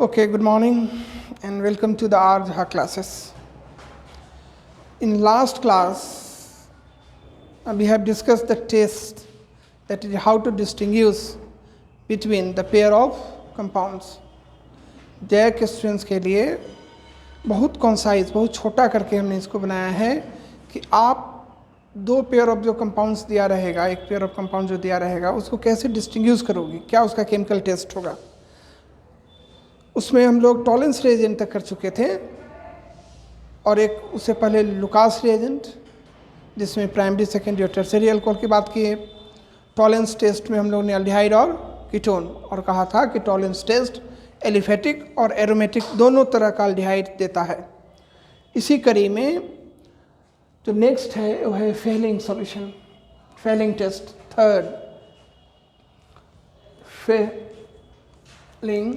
Okay, good morning and welcome to the RJHA classes. In last class, we have discussed the test, that is how to distinguish between the pair of compounds. जय questions के लिए बहुत concise, बहुत छोटा करके हमने इसको बनाया है कि आप दो पेयर ऑफ जो कंपाउंड्स दिया रहेगा, एक पेयर ऑफ कंपाउंड जो दिया रहेगा उसको कैसे डिस्टिंग्विश करोगे, क्या उसका केमिकल टेस्ट होगा. उसमें हम लोग टॉलेंस रिएजेंट तक कर चुके थे और एक उससे पहले लुकास रिएजेंट जिसमें प्राइमरी सेकेंडरी और टर्सरी अल्कोहल की बात की है. टॉलेंस टेस्ट में हम लोग ने एल्डिहाइड और कीटोन और कहा था कि टॉलेंस टेस्ट एलिफेटिक और एरोमेटिक दोनों तरह का एल्डिहाइड देता है. इसी कड़ी में जो नेक्स्ट है वो है Fehling solution, Fehling test. Third Fehling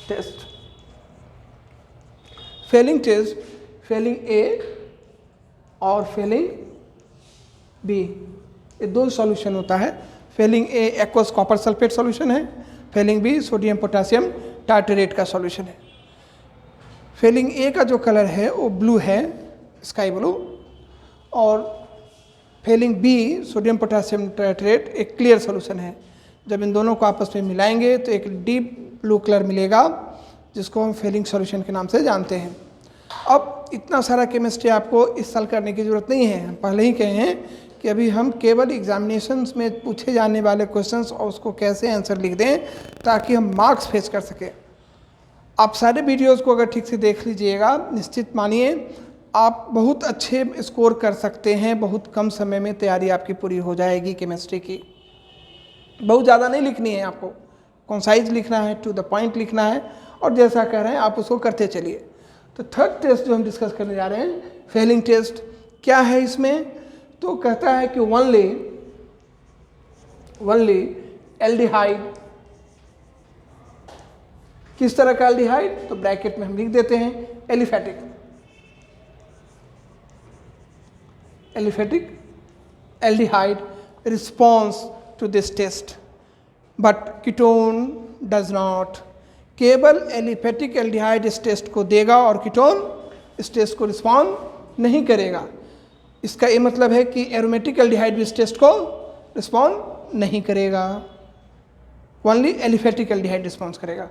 test. Fehling test, Fehling A और फेलिंग बी, ये दो सॉल्यूशन होता है. Fehling A aqueous copper sulphate solution है, Fehling B sodium potassium tartrate का सॉल्यूशन है. फेलिंग ए का जो कलर है वो ब्लू है, स्काई ब्लू, और Fehling B sodium potassium tartrate एक क्लियर सॉल्यूशन है. जब इन दोनों को आपस में मिलाएंगे तो एक डीप ब्लू कलर मिलेगा जिसको हम फेलिंग सॉल्यूशन के नाम से जानते हैं. अब इतना सारा केमिस्ट्री आपको इस साल करने की ज़रूरत नहीं है. हम पहले ही कहे हैं कि अभी हम केवल एग्जामिनेशंस में पूछे जाने वाले क्वेश्चंस और उसको कैसे आंसर लिख दें ताकि हम मार्क्स फेच कर सकें. आप सारे वीडियोस को अगर ठीक से देख लीजिएगा, निश्चित मानिए आप बहुत अच्छे स्कोर कर सकते हैं. बहुत कम समय में तैयारी आपकी पूरी हो जाएगी केमिस्ट्री की. बहुत ज़्यादा नहीं लिखनी है आपको, कॉन्साइज लिखना है, टू द पॉइंट लिखना है और जैसा कह रहे हैं आप उसको करते चलिए. तो थर्ड टेस्ट जो हम डिस्कस करने जा रहे हैं, फेलिंग टेस्ट, क्या है इसमें? तो कहता है कि ओनली एल्डिहाइड. किस तरह का एल्डिहाइड? तो ब्रैकेट में हम लिख देते हैं aliphatic. Aliphatic aldehyde response to this test, but ketone does not. केवल एलिफेटिक एल्डिहाइड इस टेस्ट को देगा और कीटोन इस टेस्ट को रिस्पॉन्ड नहीं करेगा. इसका ये मतलब है कि एरोमेटिक एल्डिहाइड भी इस टेस्ट को रिस्पॉन्ड नहीं करेगा, ओनली एलिफेटिक एल्डिहाइड रिस्पॉन्स करेगा.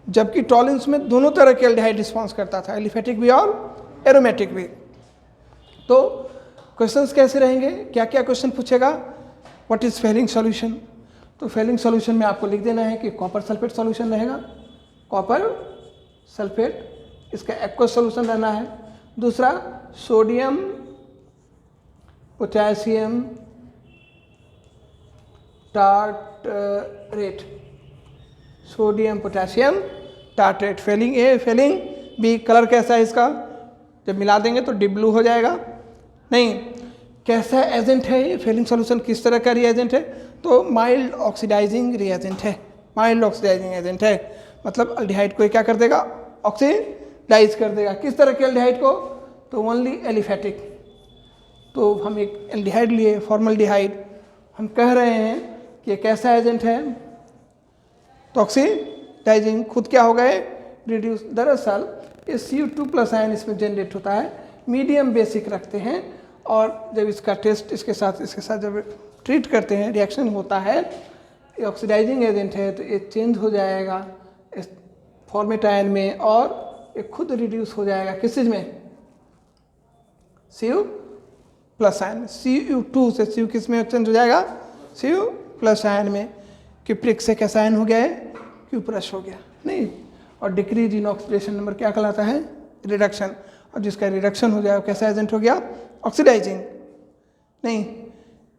जबकि टॉलेंस में दोनों तरह के एल्डिहाइड रिस्पॉन्स करता था, एलिफेटिक भी और एरोमेटिक भी. तो क्वेश्चंस कैसे रहेंगे, क्या क्या क्वेश्चन पूछेगा? What is Fehling solution? तो फेलिंग सॉल्यूशन में आपको लिख देना है कि कॉपर सल्फेट सॉल्यूशन रहेगा, कॉपर सल्फेट, इसका एक्वस सॉल्यूशन रहना है. दूसरा sodium potassium tartrate, sodium potassium tartrate. Fehling A, Fehling B. Colour कैसा है इसका? जब मिला देंगे तो डीप ब्लू हो जाएगा. नहीं, कैसा एजेंट है ये? फेलिंग सॉल्यूशन किस तरह का रिएजेंट है? तो माइल्ड ऑक्सीडाइजिंग रिएजेंट है, माइल्ड ऑक्सीडाइजिंग एजेंट है. मतलब एल्डिहाइड को क्या कर देगा? ऑक्सीडाइज कर देगा. किस तरह के एल्डिहाइड को? तो ओनली एलिफेटिक. तो हम एक एल्डिहाइड लिए, फॉर्मल्डिहाइड. हम कह रहे हैं कि ये कैसा एजेंट है? तो ऑक्सीडाइजिंग. खुद क्या हो गए? रिड्यूस. दरअसल ये Cu2+ आयन इसमें जनरेट होता है, मीडियम बेसिक रखते हैं और जब इसका टेस्ट इसके साथ जब ट्रीट करते हैं, रिएक्शन होता है, ये ऑक्सीडाइजिंग एजेंट है तो ये चेंज हो जाएगा इस फॉर्मेट आयन में और ये खुद रिड्यूस हो जाएगा किस चीज़ में? Cu+ ion. Cu2 से Cu किस में चेंज हो जाएगा? Cu+ आयन में. क्यूप्रिक से कैसा आयन हो गया है? Q+ हो गया. नहीं, और डिक्रीज इन ऑक्सीडेशन नंबर क्या कहलाता है? रिडक्शन. और जिसका रिडक्शन हो जाए कैसा एजेंट हो गया? ऑक्सीडाइजिंग. नहीं,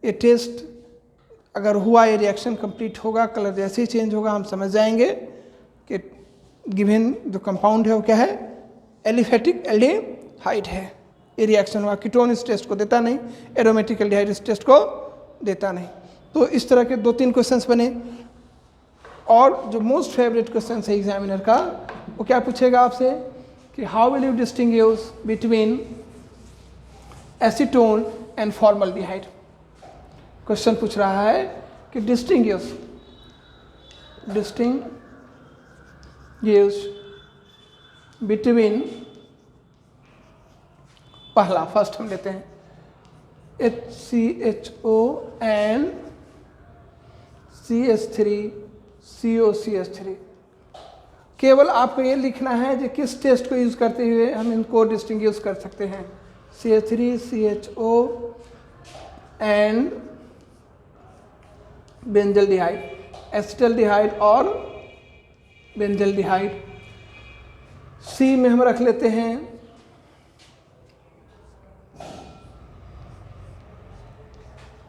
ये टेस्ट अगर हुआ, ये रिएक्शन कंप्लीट होगा, कलर जैसे ही चेंज होगा हम समझ जाएंगे कि गिवन जो कंपाउंड है वो क्या है? एलिफेटिक एल्डिहाइड है. ये रिएक्शन हुआ. कीटोन इस टेस्ट को देता नहीं, एरोमेटिक एल्डिहाइड इस टेस्ट को देता नहीं. तो इस तरह के 2-3 क्वेश्चंस बने. और जो मोस्ट फेवरेट क्वेश्चन है एग्जामिनर का, वो क्या पूछेगा आपसे कि how will you distinguish between acetone and formaldehyde. Question पूछ रहा है कि डिस्टिंग्विश गिव्स बिटवीन, पहला फर्स्ट हम लेते हैं HCHO एंड CH3COCH3। केवल आपको ये लिखना है कि किस टेस्ट को यूज़ करते हुए हम इनको डिस्टिंग्विश कर सकते हैं। CH3CHO एंड बेंजल्डिहाइड, एसिटल्डिहाइड और बेंजल्डिहाइड। C में हम रख लेते हैं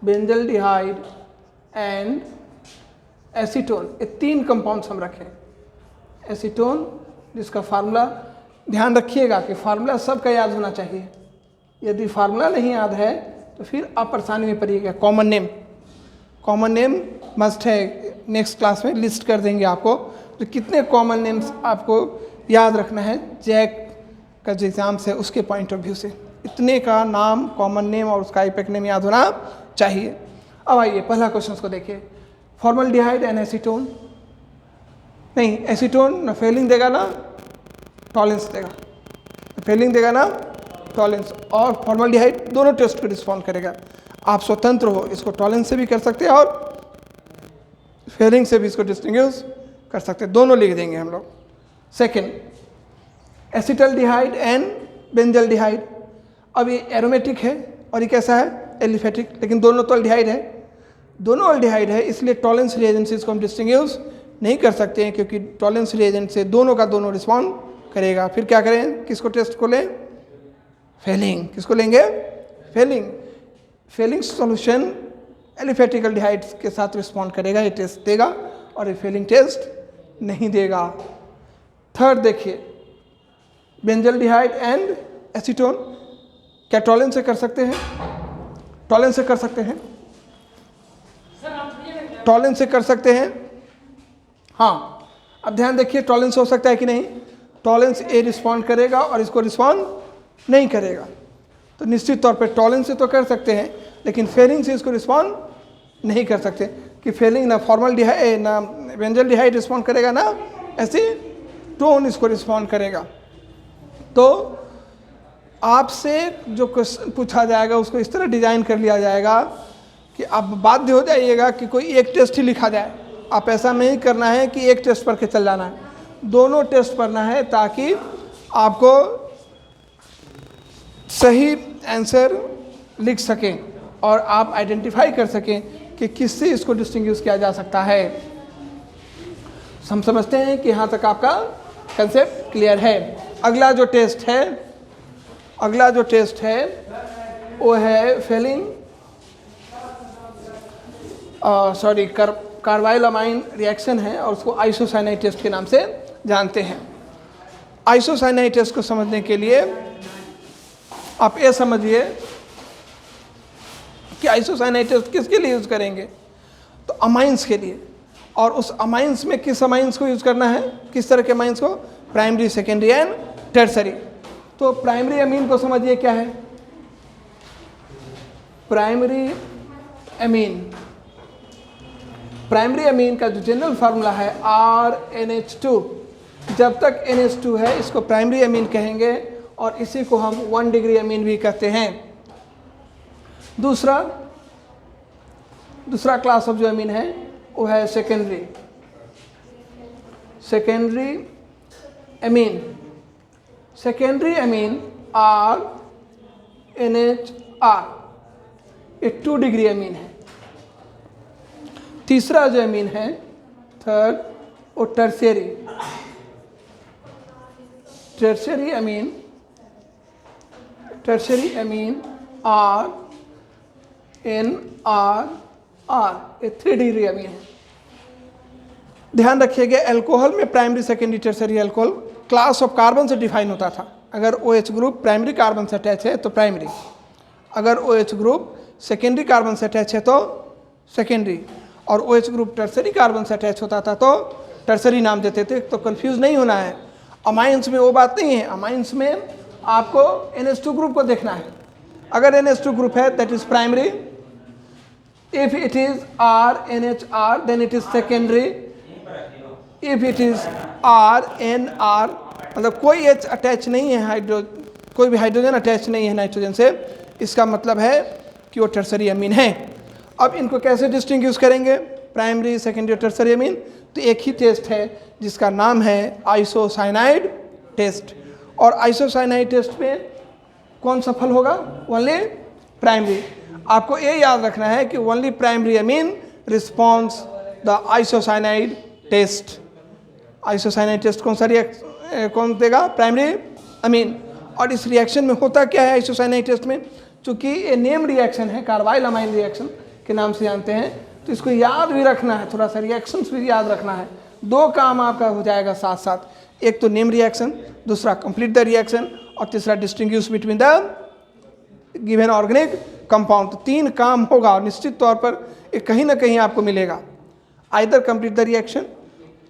बेंजल्डिहाइड एंड एसीटोन। ये तीन कंपाउंड्स हम रखें। एसीटोन जिसका फार्मूला ध्यान रखिएगा कि फार्मूला सबका याद होना चाहिए। यदि फार्मूला नहीं याद है तो फिर आप परेशानी में पड़िएगा। कॉमन नेम मस्ट है, नेक्स्ट क्लास में लिस्ट कर देंगे आपको तो कितने कॉमन नेम्स आपको याद रखना है जैक का जो एग्जाम से उसके पॉइंट ऑफ व्यू से। इतने का नाम, कॉमन नेम और उसका इफेक्ट नेम याद होना चाहिए। अब आइए पहला क्वेश्चन को देखिए। फॉर्मल्डिहाइड एंड एसीटोन, नहीं एसीटोन ना फेलिंग देगा ना टॉलेंस देगा, फेलिंग देगा ना टॉलेंस, और फॉर्मल्डिहाइड दोनों टेस्ट को रिस्पॉन्ड करेगा। आप स्वतंत्र हो, इसको टॉलेंस से भी कर सकते हैं और फेलिंग से भी इसको डिस्टिंग्विश कर सकते हैं, दोनों लिख देंगे हम लोग। Second, acetaldehyde and benzaldehyde. अब ये एरोमेटिक है और ये कैसा है, एलिफेटिक, लेकिन दोनों तो अल्डिहाइड है, दोनों अल्डिहाइड है, इसलिए टॉलेंस रिएजेंट से इसको हम डिस्टिंग्विश नहीं कर सकते हैं क्योंकि टॉलेंस रिएजेंट से दोनों का दोनों रिस्पॉन्ड करेगा। फिर क्या करें, किसको टेस्ट को लें, फेलिंग। किसको लेंगे, Fehling. Fehling solution aliphatic aldehyde के साथ रिस्पॉन्ड करेगा, ये टेस्ट देगा, और ये फेलिंग टेस्ट नहीं देगा। थर्ड देखिए, बेंजल्डिहाइड एंड एसीटोन, क्या टॉलेंस से कर सकते हैं, टॉलेंस से कर सकते हैं, टॉलेंस से कर सकते हैं। हाँ, अब ध्यान देखिए, टॉलेंस हो सकता है कि नहीं, टॉलेंस ए रिस्पॉन्ड करेगा और इसको रिस्पॉन्ड नहीं करेगा, तो निश्चित तौर पे टॉलेंस से तो कर सकते हैं लेकिन फेलिंग से इसको रिस्पॉन्ड नहीं कर सकते कि फेलिंग ना फॉर्मल्डिहाइड ना बेंजल्डिहाइड रिस्पॉन्ड करेगा ना एसीटोन इसको रिस्पॉन्ड करेगा। तो आपसे जो क्वेश्चन पूछा जाएगा उसको इस तरह डिजाइन कर लिया जाएगा कि आप बाध्य हो जाइएगा कि कोई एक टेस्ट ही लिखा जाए। आप ऐसा नहीं करना है कि एक टेस्ट पढ़ के चल जाना है, दोनों टेस्ट पढ़ना है ताकि आपको सही आंसर लिख सकें और आप आइडेंटिफाई कर सकें कि किससे इसको डिस्टिंग्विश किया जा सकता है। हम समझते हैं कि यहाँ तक आपका कंसेप्ट क्लियर है। अगला जो टेस्ट है वो है फेलिंग कार्बाइलमाइन रिएक्शन है और उसको आइसोसाइनाइड टेस्ट के नाम से जानते हैं। आइसोसाइनाइड टेस्ट को समझने के लिए आप ये समझिए कि आइसोसाइनाइड टेस्ट किसके लिए यूज़ करेंगे, तो अमाइंस के लिए। और उस अमाइंस में किस अमाइंस को यूज़ करना है, किस तरह के अमाइंस को, प्राइमरी, सेकेंडरी एंड टर्सरी। तो प्राइमरी अमीन को समझिए क्या है, प्राइमरी अमीन का जो जनरल फार्मूला है RNH2। जब तक NH2 है इसको प्राइमरी अमीन कहेंगे और इसी को हम 1 डिग्री अमीन भी कहते हैं। दूसरा क्लास ऑफ जो अमीन है वो है सेकेंडरी अमीन RNHR, ये 2 डिग्री अमीन है। तीसरा जो अमीन है थर्ड वो टर्शियरी अमीन RNR, ये 3 डिग्री अमीन है। ध्यान रखिएगा, एल्कोहल में primary, secondary, tertiary alcohol class of carbon से डिफाइन होता था। अगर OH ग्रुप प्राइमरी कार्बन से अटैच है तो प्राइमरी, अगर OH ग्रुप सेकेंडरी कार्बन से अटैच है तो सेकेंडरी, और OH ग्रुप टर्सरी कार्बन से अटैच होता था तो टर्सरी नाम देते थे। तो कंफ्यूज नहीं होना है। अमाइंस में वो बात नहीं है, अमाइंस में आपको NH2 ग्रुप को देखना है। अगर NH2 ग्रुप है that is primary, if it is RNHR then it is secondary, if it is RNR, मतलब कोई H अटैच नहीं है, कोई भी हाइड्रोजन अटैच नहीं है नाइट्रोजन से, इसका मतलब है कि वो टर्सरी अमीन है। अब इनको कैसे डिस्टिंग्विश करेंगे, प्राइमरी, सेकेंडरी और टर्सरी अमीन? तो एक ही टेस्ट है जिसका नाम है आइसोसाइनाइड टेस्ट। और आइसोसाइनाइड टेस्ट में कौन सफल होगा? Only primary. आपको ये याद रखना है कि only primary amine response the isocyanide test. Isocyanide test कौन देगा? Primary amine. और इस रिएक्शन में होता क्या है आइसोसाइनाइड टेस्ट में? चूंकि ये नेम रिएक्शन है, कार्बाइल अमाइन रिएक्शन के नाम से जानते हैं, तो इसको याद भी रखना है, थोड़ा सा रिएक्शंस भी याद रखना है। दो काम आपका हो जाएगा साथ साथ, एक तो नेम रिएक्शन, दूसरा कंप्लीट द रिएक्शन, और तीसरा distinguish between the given organic compound. तो तीन काम होगा और निश्चित तौर पर ये कहीं ना कहीं आपको मिलेगा। Either complete the reaction,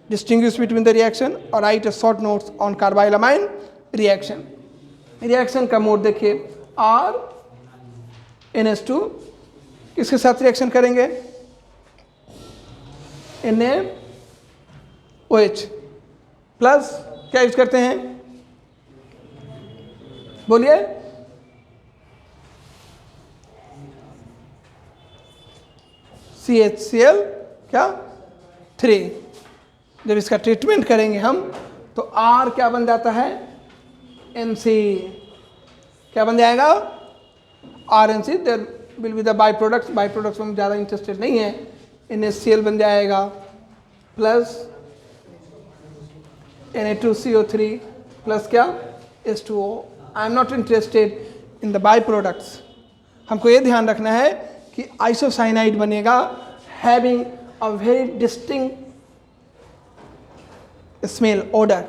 distinguish between the reaction, और write a short notes on carbylamine reaction. Reaction का मोड देखिए, RNH2 किसके साथ रिएक्शन करेंगे? NaOH प्लस क्या यूज करते हैं? बोलिए। CHCl क्या? 3। जब इसका ट्रीटमेंट करेंगे हम तो R क्या बन जाता है? NC। क्या बन जाएगा? RNC। There will be the by products. By products में हम ज़्यादा इंटरेस्टेड नहीं है। NaCl बन जाएगा प्लस Na2CO3 प्लस क्या? H2O। I am not interested in the by products. हमको ये ध्यान रखना है कि आइसोसाइनाइड बनेगा having a very distinct smell, order.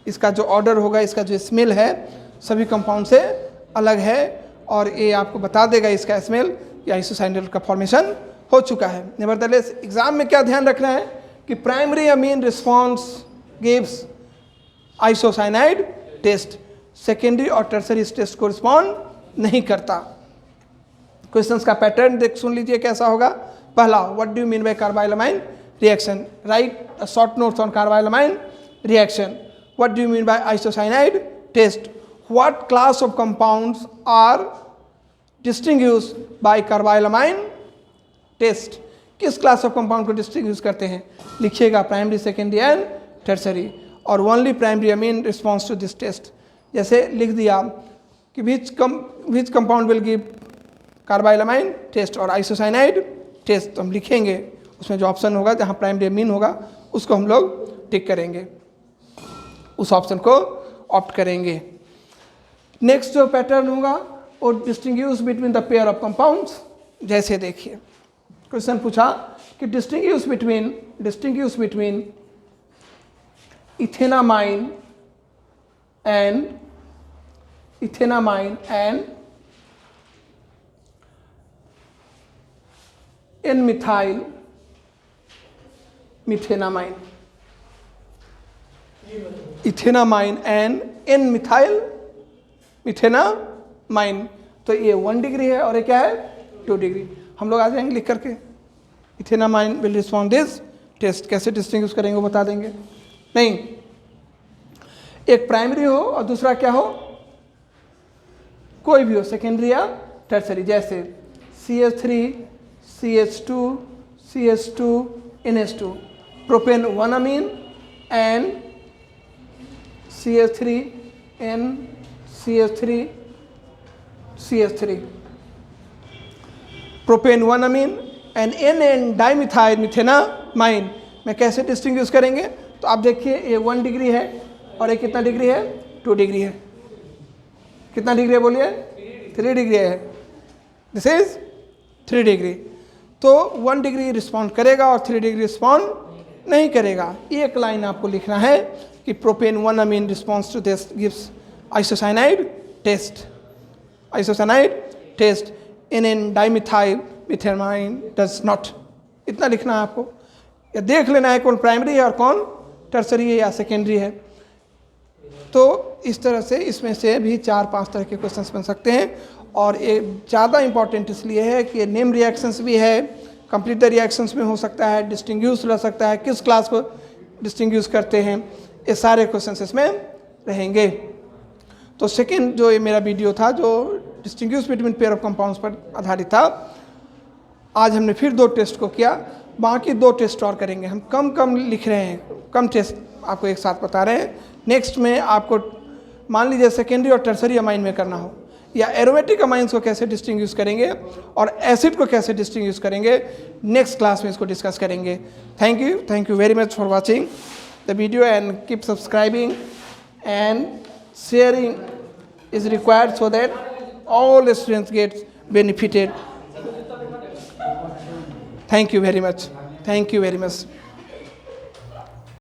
इसका जो ऑर्डर होगा, इसका जो स्मेल है सभी कंपाउंड से अलग है, और ये आपको बता देगा इसका स्मेल कि आइसोसाइनाइड का फॉर्मेशन हो चुका है। नेवरदलेस एग्जाम में क्या ध्यान रखना है कि primary amine response gives isocyanide test, secondary और टर्सरी टेस्ट को रिस्पॉन्ड नहीं करता। क्वेश्चंस का पैटर्न देख सुन लीजिए कैसा होगा। पहला, what do you mean by carbylamine reaction? Right a short notes on carbylamine reaction. What do you mean by isocyanide test? What class of compounds are distinguished by carbylamine test? किस class of compound को distinguish करते हैं? लिखिएगा primary, secondary and tertiary, और only primary amine response to this test. जैसे लिख दिया कि which compound will give carbylamine test और आइसोसाइनाइड टेस्ट, तो हम लिखेंगे उसमें जो ऑप्शन होगा जहाँ प्राइमरी अमीन होगा उसको हम लोग टिक करेंगे, उस ऑप्शन को ऑप्ट करेंगे। नेक्स्ट जो पैटर्न होगा वो distinguish between the pair of compounds. जैसे देखिए क्वेश्चन पूछा कि distinguish between ethanamine and N-methyl methenamine, ethanamine and N-methyl methenamine। तो ये 1 डिग्री है और ये क्या है? 2 डिग्री। हम लोग आ जाएंगे लिख करके, ethanamine will respond this test. कैसे डिस्टिंग्विश करेंगे वो बता देंगे। नहीं, एक प्राइमरी हो और दूसरा क्या हो? कोई भी हो, सेकेंडरी या टर्सरी। जैसे CH3 CH2 CH2 NH2, propane 1 amine and CH3 N CH3 CH3, propane 1 amine and N dimethyl methanamine में कैसे डिस्टिंग्विश करेंगे? तो आप देखिए ये 1 डिग्री है और ये कितना डिग्री है? 2 डिग्री है। कितना डिग्री है बोलिए? 3 डिग्री है। This is 3 degree. तो 1 डिग्री रिस्पॉन्ड करेगा और 3 डिग्री रिस्पॉन्ड नहीं करेगा। एक लाइन आपको लिखना है कि propane 1 amine response to this gives isocyanide test. Isocyanide test N dimethyl methanamine does not. इतना लिखना है आपको, या देख लेना है कौन प्राइमरी है और कौन टर्सरी है या सेकेंडरी है। तो इस तरह से इसमें से भी 4-5 तरह के क्वेश्चंस बन सकते हैं, और ये ज़्यादा इंपॉर्टेंट इसलिए है कि नेम रिएक्शंस भी है, कंप्लीट द रिएक्शंस में हो सकता है, डिस्टिंग्विश रह सकता है, किस क्लास को डिस्टिंग्विश करते हैं, ये सारे क्वेश्चन इसमें रहेंगे। तो सेकेंड जो ये मेरा वीडियो था जो distinguish between pair of compounds पर आधारित था, आज हमने फिर 2 टेस्ट को किया, बाकी 2 टेस्ट और करेंगे। हम कम लिख रहे हैं, कम टेस्ट आपको एक साथ बता रहे हैं। नेक्स्ट में आपको मान लीजिए सेकेंडरी और टर्सरी अमाइन में करना हो, या एरोमेटिक अमाइंस को कैसे डिस्टिंग्विश करेंगे और एसिड को कैसे डिस्टिंग्विश करेंगे, नेक्स्ट क्लास में इसको डिस्कस करेंगे। Thank you very much for watching the video and keep subscribing and sharing is required so that all students get benefited. Thank you very much.